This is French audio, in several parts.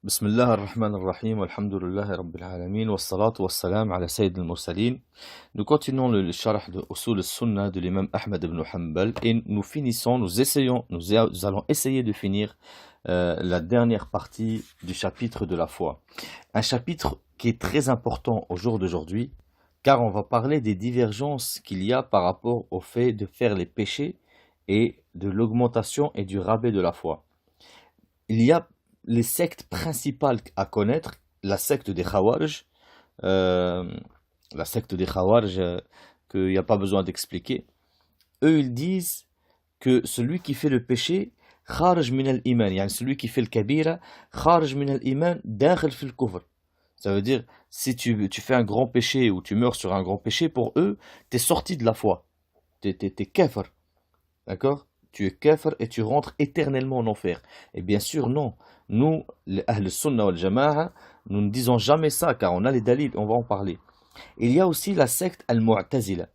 بسم الله الرحمن الرحيم والحمد لله رب العالمين والصلاة والسلام على سيد المرسلين. Nous continuons le sharh de Usul al-Sunnah de l'imam Ahmed ibn Hanbal et nous allons essayer de finir la dernière partie du chapitre de la foi. Un chapitre qui est très important au jour d'aujourd'hui car on va parler des divergences qu'il y a par rapport au fait de faire les péchés et de l'augmentation et du rabais de la foi. Il y a les sectes principales à connaître, la secte des Khawarij, euh, la secte des Khawarij qu'il n'y a pas besoin d'expliquer. Eux, ils disent que celui qui fait le péché, kharij min al-iman, yani celui qui fait le kabira, kharij min al-iman, dakhil fil kufr. Ça veut dire, si tu fais un grand péché ou tu meurs sur un grand péché, pour eux, tu es sorti de la foi. T'es kafir. D'accord? Tu es kafir et tu rentres éternellement en enfer. Et bien sûr, non. Nous, les Ahl Sunnah wal Jama'a, nous ne disons jamais ça car on a les dalils, on va en parler. Il y a aussi la secte Al-Mu'tazila.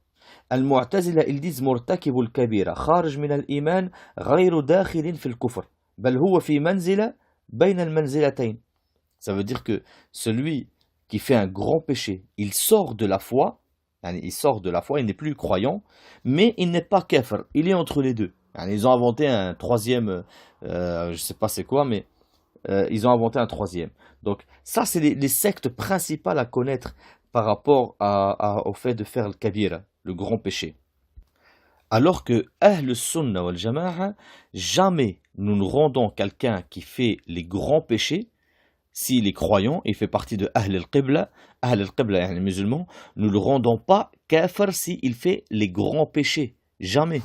Al-Mu'tazila, ils disent Murtakibul Kabira, kharij min al-iman, ghayru dakhilin fil kufr, bal huwa fi manzila, bayna al-manzilatayn. Ça veut dire que celui qui fait un grand péché, il sort de la foi, il sort de la foi, il n'est plus croyant, mais il n'est pas kafir, il est entre les deux. Ils ont inventé un troisième, je ne sais pas c'est quoi, mais ils ont inventé un troisième. Donc ça, c'est les sectes principales à connaître par rapport au fait de faire le kabira, le grand péché. Alors que Ahl Sunnah wal Jama'a, jamais nous ne rendons quelqu'un qui fait les grands péchés, s'il est croyant, il fait partie de Ahl al-Qibla, les musulmans, nous ne le rendons pas kafir s'il fait les grands péchés. Jamais.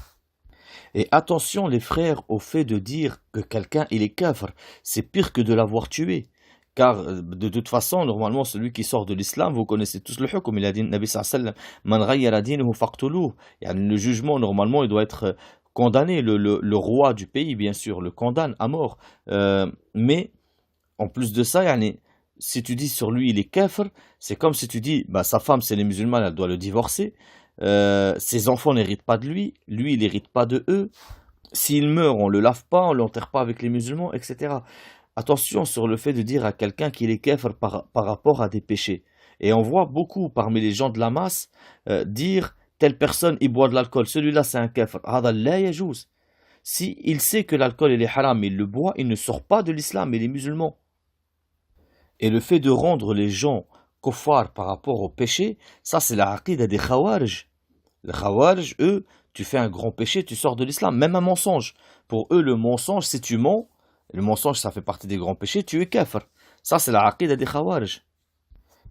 Et attention les frères au fait de dire que quelqu'un il est kafir, c'est pire que de l'avoir tué. Car de toute façon, normalement, celui qui sort de l'islam, vous connaissez tous le hukm, il a dit, Nabi sallallahu alayhi wa sallam, Man ghayyara dinahu faqtuluh. Le jugement, normalement, il doit être condamné. Le roi du pays, bien sûr, le condamne à mort. Mais, en plus de ça, si tu dis sur lui il est kafir, c'est comme si tu dis, bah, sa femme c'est les musulmans, elle doit le divorcer. Ses enfants n'héritent pas de lui, lui il n'hérite pas de eux. S'il meurt, on le lave pas, on l'enterre pas avec les musulmans, etc. Attention sur le fait de dire à quelqu'un qu'il est kafir par rapport à des péchés. Et on voit beaucoup parmi les gens de la masse dire telle personne il boit de l'alcool, celui-là c'est un kafir. Hada la yajouz. Si il sait que l'alcool il est haram, il le boit, il ne sort pas de l'islam, il est musulman. Et le fait de rendre les gens kuffar par rapport au péché, ça c'est la aqida des Khawarij. Les Khawarij, eux, tu fais un grand péché, tu sors de l'islam, même un mensonge. Pour eux, le mensonge, si tu mens, le mensonge, ça fait partie des grands péchés, tu es kafir. Ça, c'est la aqida des Khawarij.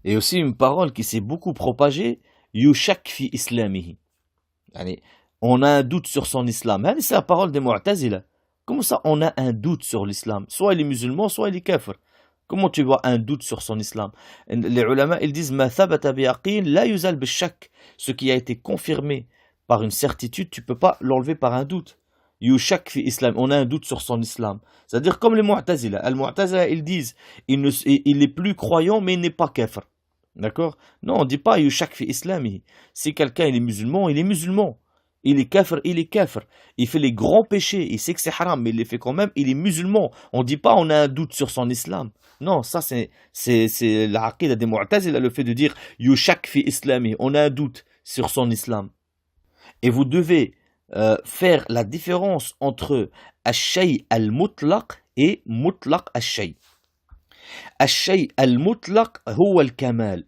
Et aussi une parole qui s'est beaucoup propagée, yushak fi islamihi. On a un doute sur son islam. C'est la parole des Mu'tazila. Comment ça, on a un doute sur l'islam? Soit il est musulman, soit il est kafir. Comment tu vois un doute sur son islam? Les ulama, ils disent ma thabata bi yaqin la yuzal bi shak. Ce qui a été confirmé par une certitude, tu peux pas l'enlever par un doute. Yushak fi islam, on a un doute sur son islam. C'est-à-dire comme les Mu'tazila. Les Mu'tazila, ils disent il est plus croyant mais il n'est pas kafir. D'accord? Non, on dit pas yushak fi islami. Si quelqu'un il est musulman, il est musulman. Il est kafir, il est kafir. Il fait les grands péchés, il sait que c'est haram, mais il les fait quand même, il est musulman. On dit pas on a un doute sur son islam. Non, ça c'est la aqida des Mu'tazila, le fait de dire yushak fi islami, on a un doute sur son islam. Et vous devez faire la différence entre ash-shay al-mutlaq et mutlaq ash-shay. Ash-shay al-mutlaq huwa al-kamal.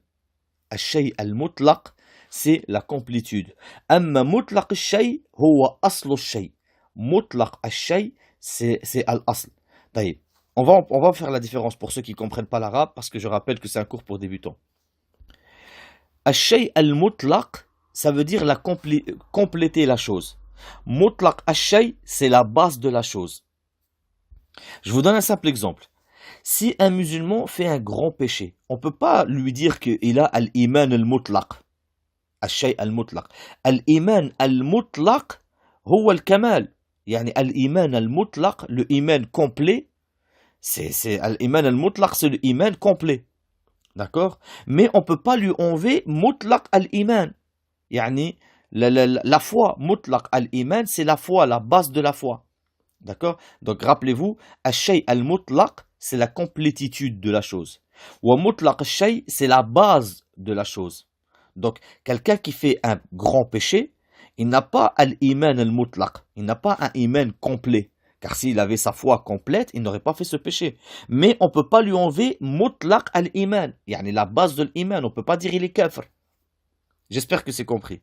Ash-shay al-mutlaq c'est la complétude. Amma mutlaq ash-shay huwa aslu ash-shay. Mutlaq ash-shay c'est al-asl. D'ailleurs, on va faire la différence pour ceux qui ne comprennent pas l'arabe, parce que je rappelle que c'est un cours pour débutants. Ash-shay al-mutlaq, ça veut dire compléter la chose. Mutlaq ash-shay, c'est la base de la chose. Je vous donne un simple exemple. Si un musulman fait un grand péché, on ne peut pas lui dire qu'il a al-iman al-mutlaq. Ash-shay al-mutlaq. Al-iman al-mutlaq, huwa al-kamal. Yani al-iman al-mutlaq, le iman complet, c'est al-iman al-mutlaq, c'est le iman complet. D'accord? Mais on ne peut pas lui enlever mutlaq al-iman. Yani, la foi, mutlaq al-iman, c'est la foi, la base de la foi. D'accord? Donc rappelez-vous, ash-shay al-mutlaq, c'est la complétitude de la chose. Wa mutlaq al-shay, c'est la base de la chose. Donc, quelqu'un qui fait un grand péché, il n'a pas al-iman al-mutlaq, il n'a pas un iman complet. Car s'il avait sa foi complète, il n'aurait pas fait ce péché. Mais on ne peut pas lui enlever mutlaq al-iman, yani la base de l'iman, on ne peut pas dire il est kafir. J'espère que c'est compris.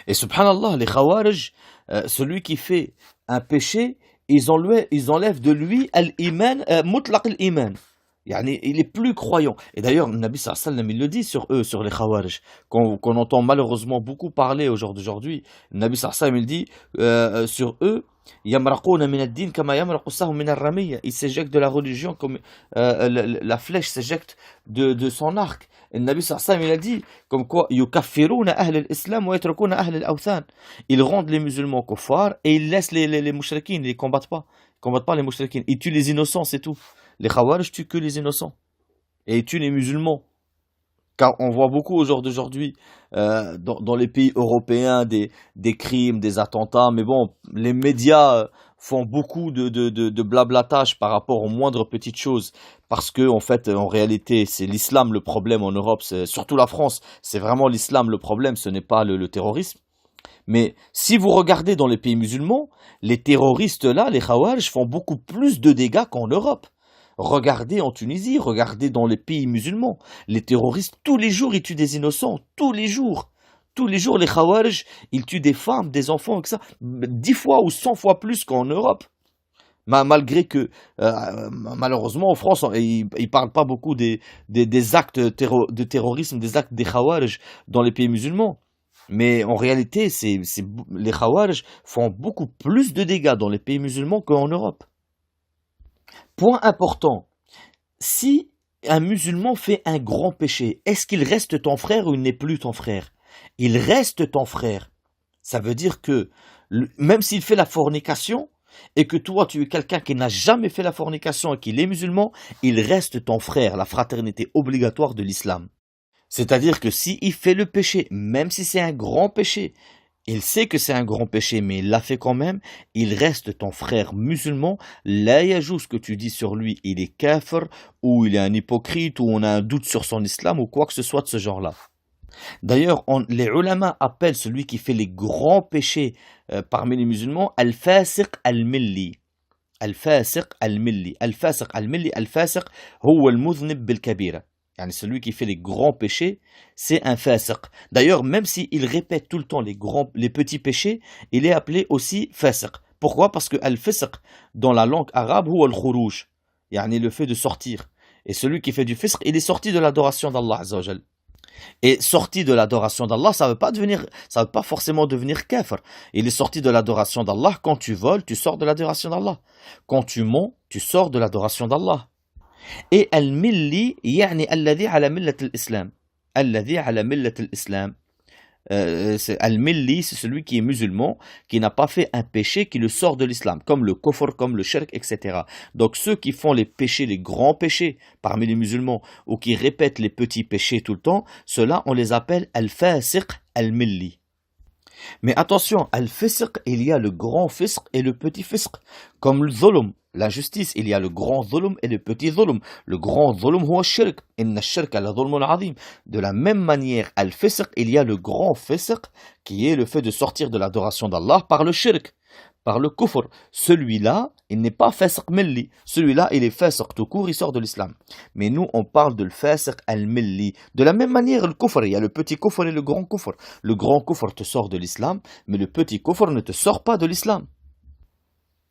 Et subhanallah, les khawarij, celui qui fait un péché, ils enlèvent de lui al-iman, mutlaq al-iman. Yani, il est plus croyant. Et d'ailleurs, le Nabi sallallahu alayhi wa sallam, il le dit sur eux, sur les Khawarij, qu'on entend malheureusement beaucoup parler au jour d'aujourd'hui. Le Nabi sallallahu alayhi wa sallam, il dit sur eux, Yamraqouna min ad-din kama yamraqu as-sahm min ar-ramiyya. Ils s'éjectent de la religion comme la flèche s'éjecte de son arc. Et le Nabi sallallahu alayhi wa sallam, il a dit comme quoi yukaffiruna ahl al-islam wa yatrukuna ahl al-awthan. Ils rendent les musulmans kuffars et ils laissent les mushrikines, ils les combattent pas. Ils combattent pas les mushrikines. Ils tuent les innocents, c'est tout. Les Khawarij tuent que les innocents. Et ils tuent les musulmans. Car on voit beaucoup au jour d'aujourd'hui, dans les pays européens, des crimes, des attentats. Mais bon, les médias font beaucoup de blablatage par rapport aux moindres petites choses. Parce que, en fait, en réalité, c'est l'islam le problème en Europe. Surtout la France, c'est vraiment l'islam le problème, ce n'est pas le terrorisme. Mais si vous regardez dans les pays musulmans, les terroristes là, les Khawarij, font beaucoup plus de dégâts qu'en Europe. Regardez en Tunisie, regardez dans les pays musulmans. Les terroristes, tous les jours, ils tuent des innocents. Tous les jours. Tous les jours, les Khawarij, ils tuent des femmes, des enfants, etc. 10 fois ou 100 fois plus qu'en Europe. Malgré que, malheureusement, en France, ils ne parlent pas beaucoup des actes de terrorisme, des actes des Khawarij dans les pays musulmans. Mais en réalité, les Khawarij font beaucoup plus de dégâts dans les pays musulmans qu'en Europe. Point important, si un musulman fait un grand péché, est-ce qu'il reste ton frère ou il n'est plus ton frère? Il reste ton frère. Ça veut dire que même s'il fait la fornication et que toi tu es quelqu'un qui n'a jamais fait la fornication et qu'il est musulman, il reste ton frère, la fraternité obligatoire de l'islam. C'est-à-dire que s'il fait le péché, même si c'est un grand péché, il sait que c'est un grand péché, mais il l'a fait quand même, il reste ton frère musulman. La yajouz, ce que tu dis sur lui, il est kafir, ou il est un hypocrite, ou on a un doute sur son islam, ou quoi que ce soit de ce genre-là. D'ailleurs, les ulama appellent celui qui fait les grands péchés parmi les musulmans, al-fasiq al-milli. Al-fasiq al-milli. Al-fasiq al-milli, al-fasiq, huwa al-mudhnib bil-kabira. Yani celui qui fait les grands péchés, c'est un fasiq. D'ailleurs, même s'il répète tout le temps les petits péchés, il est appelé aussi fasiq. Pourquoi? Parce que al-fisq, dans la langue arabe, ou al-khurouj, yani le fait de sortir. Et celui qui fait du fisq, il est sorti de l'adoration d'Allah Azza wa Jal. Et sorti de l'adoration d'Allah, ça veut pas forcément devenir kafir. Il est sorti de l'adoration d'Allah. Quand tu voles, tu sors de l'adoration d'Allah. Quand tu mens, tu sors de l'adoration d'Allah. Et al-milli, yani alladhi ala millat al-islam. Alladhi ala millat al-islam. Al-milli, c'est celui qui est musulman, qui n'a pas fait un péché qui le sort de l'islam, comme le kufr, comme le shirk, etc. Donc ceux qui font les péchés, les grands péchés parmi les musulmans, ou qui répètent les petits péchés tout le temps, ceux-là on les appelle al-fasiq al-milli. Mais attention, al-fisq, il y a le grand fisq et le petit fisq, comme le zulm. L'injustice, il y a le grand zulm et le petit zulm. Le grand zulm, huwa shirk. Inna shirk ala zulmun azim. De la même manière, al-fisq, il y a le grand fisq, qui est le fait de sortir de l'adoration d'Allah par le shirk, par le kufr. Celui-là, il n'est pas fasq milli. Celui-là, il est fasq tout court, il sort de l'islam. Mais nous, on parle de fasq al-milli. De la même manière, le kufr, il y a le petit kufr et le grand kufr. Le grand kufr te sort de l'islam, mais le petit kufr ne te sort pas de l'islam.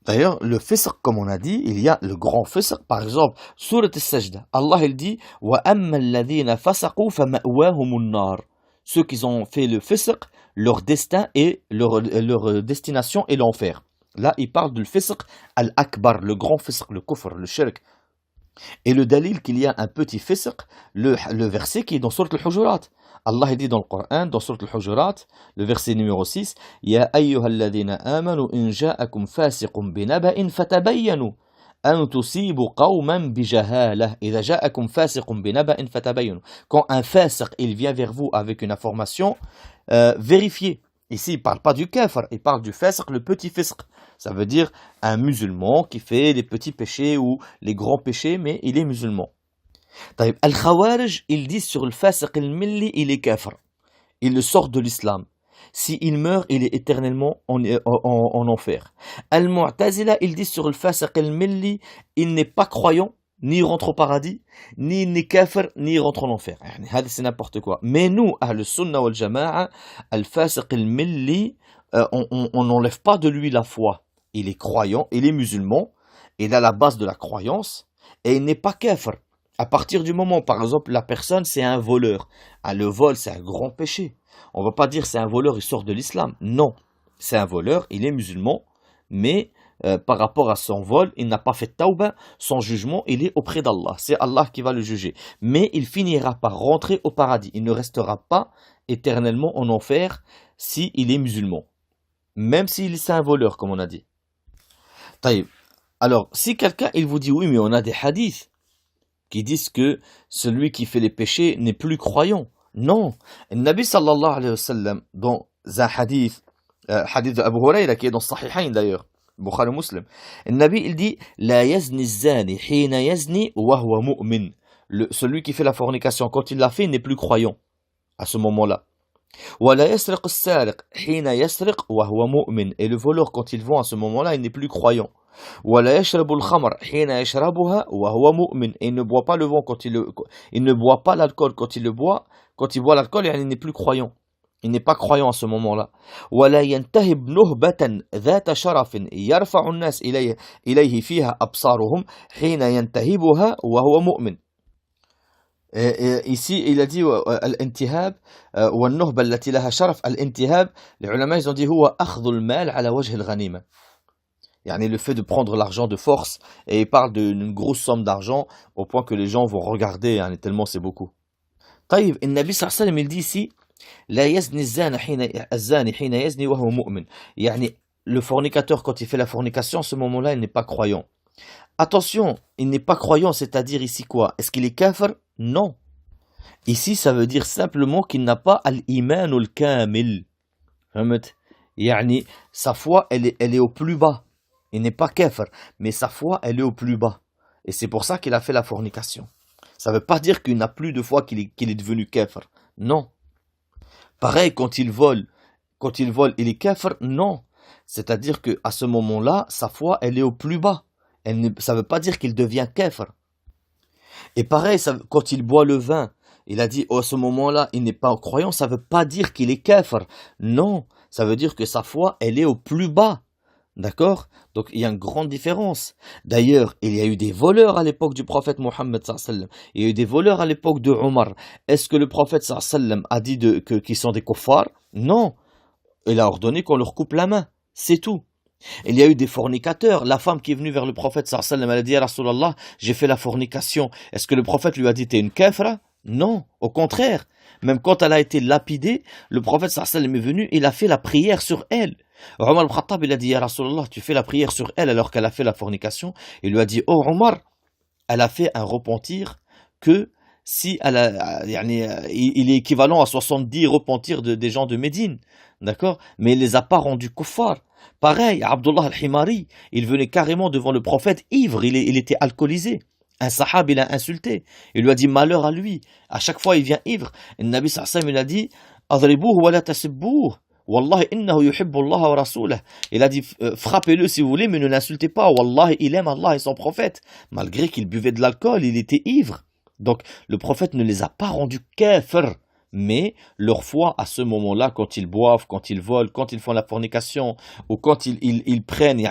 D'ailleurs, le fisq, comme on a dit, il y a le grand fisq. Par exemple, Surat al-Sajda, Allah il dit وَأَمَّا الَّذِينَ فَسَقُوا فَمَأْوَاهُمُ النَّارِ. Ceux qui ont fait le fisq, leur destin et leur destination est l'enfer. Là, il parle du fisq al-akbar, le grand fisq, le kufr, le shirk. Et le dalil qu'il y a un petit fisq, le verset qui est dans Surat al-Hujurat. Allah dit dans le Coran, dans Surat al-Hujurat, le verset numéro 6, Ya ayyuhalladhina amanu in ja'akum fasiqun binaba'in fatabayyanu an tusibu qawman bijahalah. Idha ja'akum fasiqun binaba'in fatabayyanu. Quand un fasiq, il vient vers vous avec une information, vérifiez. Ici, il ne parle pas du kafr, il parle du fisq, le petit fisq. Ça veut dire un musulman qui fait les petits péchés ou les grands péchés, mais il est musulman. طيب, Al-Khawarij, ils disent sur le fasq al-milli, il est kafr. Il le sort de l'islam. S'il meurt, il est éternellement en enfer. Al-Mu'tazila, ils disent sur le fasq al-milli, il n'est pas croyant, ni il rentre au paradis, ni il n'est kafir, ni il rentre en enfer. C'est n'importe quoi. Mais nous, Ahl Sunnah wal Jama'a, al-fasq al-milli, on n'enlève pas de lui la foi. Il est croyant, il est musulman, il a la base de la croyance, et il n'est pas kafir. À partir du moment, par exemple, la personne, c'est un voleur. Ah, le vol, c'est un grand péché. On ne va pas dire c'est un voleur, il sort de l'islam. Non, c'est un voleur, il est musulman, mais par rapport à son vol, il n'a pas fait tawba, son jugement, il est auprès d'Allah. C'est Allah qui va le juger. Mais il finira par rentrer au paradis. Il ne restera pas éternellement en enfer s'il est musulman. Même s'il est un voleur, comme on a dit. Taïb. Alors, si quelqu'un, il vous dit, oui, mais on a des hadiths qui disent que celui qui fait les péchés n'est plus croyant. Non. Le Nabi sallallahu alayhi wa sallam, dans un hadith, hadith d'Abu Huraira, qui est dans Sahihain d'ailleurs, Bukhari Muslim, le Nabi il dit La yazni zani hina yazni wa huwa mu'min. Celui qui fait la fornication, quand il l'a fait, n'est plus croyant à ce moment-là. Wa la yasriq as-sariq hina yasriq wa huwa mu'min. Et le voleur, quand il vend à ce moment-là, il n'est plus croyant. ولا يشرب الخمر حين يشربها وهو مؤمن. Et il ne boit pas le vin quand il ne boit pas l'alcool quand il le boit. Quand il boit l'alcool, il n'est plus croyant. Il n'est pas croyant à ce moment-là. ولا ينتهب نهبة ذات شرف يرفع الناس إليه فيها أبصارهم حين ينتهبها وهو مؤمن. Ici, il a dit الانتهاب والنهبة التي لها شرف. الانتهاب, les ulama ils ont dit هو أخذ المال على وجه الغنيمة. Yani le fait de prendre l'argent de force, et il parle d'une grosse somme d'argent au point que les gens vont regarder, hein, tellement c'est beaucoup. طيب, le Nabi sallallahu alayhi wa sallam, il dit ici لا يزني الزاني حين يزني وهو مؤمن. Yani le fornicateur, quand il fait la fornication, à ce moment-là, il n'est pas croyant. Attention, il n'est pas croyant, c'est-à-dire ici quoi? Est-ce qu'il est kafir? Non. Ici, ça veut dire simplement qu'il n'a pas al-iman al-kamil. Yani sa foi, elle est au plus bas. Il n'est pas kafir, mais sa foi, elle est au plus bas. Et c'est pour ça qu'il a fait la fornication. Ça ne veut pas dire qu'il n'a plus de foi qu'il est devenu kafir. Non. Pareil, quand il vole, il est kafir. Non. C'est-à-dire qu'à ce moment-là, sa foi, elle est au plus bas. Ça ne veut pas dire qu'il devient kafir. Et pareil, quand il boit le vin, il a dit, à ce moment-là, il n'est pas croyant, ça ne veut pas dire qu'il est kafir. Non. Ça veut dire que sa foi, elle est au plus bas. D'accord? Donc il y a une grande différence. D'ailleurs, il y a eu des voleurs à l'époque du prophète Mohammed sallallahu alayhi wa sallam. Il y a eu des voleurs à l'époque de Omar. Est-ce que le prophète sallallahu alayhi wa sallam a dit qu'ils sont des kuffars? Non. Il a ordonné qu'on leur coupe la main. C'est tout. Il y a eu des fornicateurs. La femme qui est venue vers le prophète sallallahu alayhi wa sallam, elle a dit, Ya Rasulallah, j'ai fait la fornication. Est-ce que le prophète lui a dit, t'es une kafra? Non. Au contraire. Même quand elle a été lapidée, le prophète sallallahu alayhi wa sallam est venu, il a fait la prière sur elle. Omar al-Khattab, il a dit, Ya Rasulallah, tu fais la prière sur elle alors qu'elle a fait la fornication. Il lui a dit, oh Omar, elle a fait un repentir que si elle a, il est équivalent à 70 repentirs des gens de Médine. D'accord? Mais il les a pas rendus kuffar. Pareil, Abdullah al-Himari, il venait carrément devant le prophète ivre, il était alcoolisé. Un sahab, il a insulté. Il lui a dit, malheur à lui. À chaque fois, il vient ivre. Et le Nabi sallallahu alayhi wa sallam, il a dit, Adribuhu wa la tasibbuhu. Wallahi innahu yuhibbu Allah wa rasulah. Il a dit, frappez-le si vous voulez, mais ne l'insultez pas. Wallahi, il aime Allah et son prophète. Malgré qu'il buvait de l'alcool, il était ivre. Donc, le prophète ne les a pas rendus kafir. Mais leur foi, à ce moment-là, quand ils boivent, quand ils volent, quand ils font la fornication, ou quand ils prennent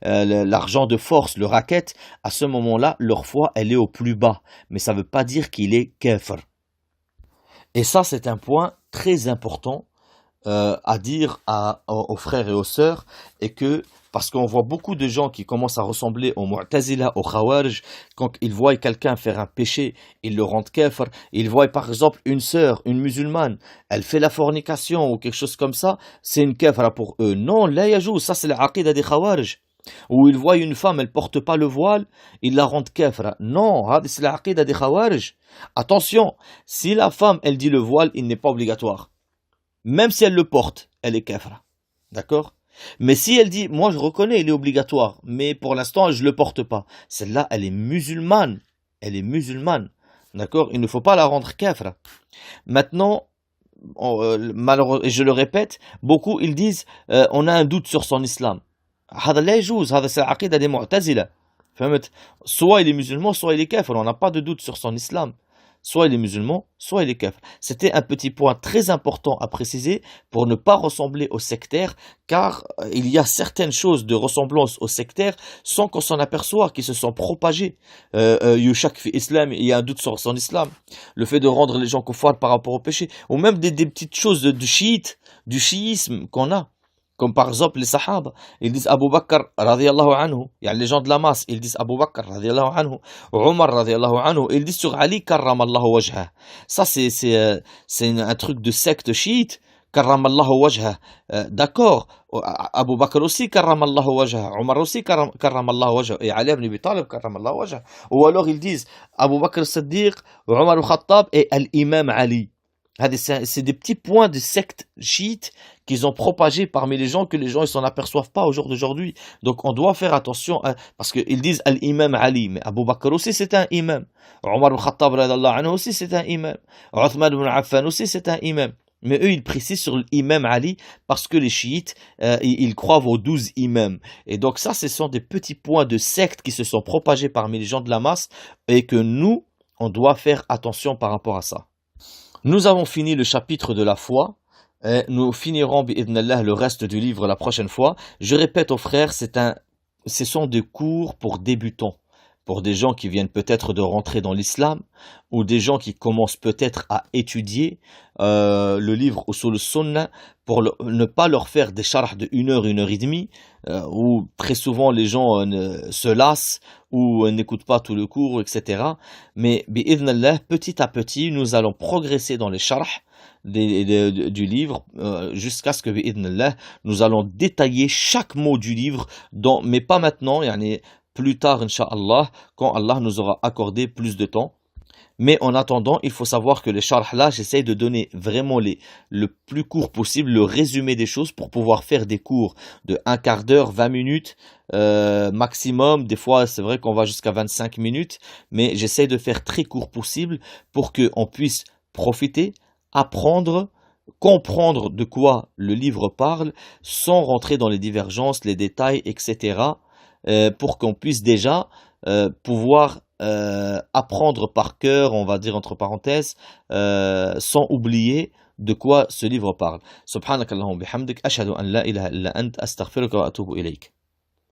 l'argent de force, le racket, à ce moment-là, leur foi, elle est au plus bas. Mais ça ne veut pas dire qu'il est kafir. Et ça, c'est un point très important à dire aux frères et aux sœurs, et que parce qu'on voit beaucoup de gens qui commencent à ressembler aux Mu'tazila, aux Khawarij, quand ils voient quelqu'un faire un péché, ils le rendent kafir. Ils voient par exemple une sœur, une musulmane, elle fait la fornication ou quelque chose comme ça, c'est une kafira pour eux. Non, la yajou, ça c'est la aqida des Khawarij. Ou ils voient une femme, elle porte pas le voile, ils la rendent kafira. Non, c'est la aqida des Khawarij. Attention, si la femme, elle dit le voile, il n'est pas obligatoire. même si elle le porte, elle est kafra. D'accord? Mais si elle dit, moi je reconnais, il est obligatoire, mais pour l'instant je le porte pas, celle-là, elle est musulmane. Elle est musulmane. D'accord? Il ne faut pas la rendre kafra. Maintenant, malheureusement, et je le répète, beaucoup ils disent, on a un doute sur son islam. هذا لا يجوز, هذا c'est العقيدة des معتزلة. فهمت؟ Soit il est musulman, soit il est kafir. On n'a pas de doute sur son islam. Soit il est musulman, soit il est kafir. C'était un petit point très important à préciser pour ne pas ressembler aux sectaires, car il y a certaines choses de ressemblance aux sectaires sans qu'on s'en aperçoive, qui se sont propagées. Yushak fi islam, il y a un doute sur son islam. Le fait de rendre les gens kuffar par rapport au péché, ou même des petites choses du chiite, du chiisme qu'on a. Comme par exemple les Sahaba, ils disent Abu Bakr radiallahu anhu. Il y a les gens de la masse, ils disent Abu Bakr radiallahu anhu. Omar radiallahu anhu. Ils disent sur Ali karramallahu wajha. Ça c'est un truc de secte chiite. Karramallahu wajha. D'accord. Abu Bakr aussi karramallahu wajha. Omar aussi karramallahu wajha. Et Ali ibn Abi Talib karramallahu wajha. Ou alors ils disent Abu Bakr Siddiq, Omar al-Khattab et Al-Imam Ali. C'est des petits points de secte chiite qu'ils ont propagés parmi les gens que les gens ne s'en aperçoivent pas au jour d'aujourd'hui. Donc on doit faire attention parce qu'ils disent Al-Imam Ali, mais Abu Bakr aussi c'est un imam. Omar al-Khattab anhu aussi c'est un imam. Uthman ibn Affan aussi c'est un imam. Mais eux, ils précisent sur l'imam Ali parce que les chiites, ils croient aux 12 imams. Et donc ça, ce sont des petits points de secte qui se sont propagés parmi les gens de la masse et que nous, on doit faire attention par rapport à ça. Nous avons fini le chapitre de la foi. Et nous finirons bi'idhnallah le reste du livre la prochaine fois. Je répète aux frères, ce sont des cours pour débutants, pour des gens qui viennent peut-être de rentrer dans l'islam ou des gens qui commencent peut-être à étudier le livre Usul Sunnah pour ne pas leur faire des charhs de 1 heure, 1 heure et demie où très souvent les gens se lassent ou n'écoutent pas tout le cours, etc. Mais bi'idhnallah, petit à petit, nous allons progresser dans les charhs du livre jusqu'à ce que bi'idhnallah, nous allons détailler chaque mot du livre, mais pas maintenant, plus tard, Inch'Allah, quand Allah nous aura accordé plus de temps. Mais en attendant, il faut savoir que les charhs là, j'essaye de donner vraiment le plus court possible, le résumé des choses pour pouvoir faire des cours de 1/4 d'heure, 20 minutes maximum. Des fois, c'est vrai qu'on va jusqu'à 25 minutes, mais j'essaye de faire très court possible pour qu'on puisse profiter, apprendre, comprendre de quoi le livre parle, sans rentrer dans les divergences, les détails, etc. Pour qu'on puisse déjà pouvoir apprendre par cœur, on va dire entre parenthèses, sans oublier de quoi ce livre parle. Subhanakallahumma bihamdik, ashhadu an la ilaha illa ant, astaghfiruka wa atubu ilayk.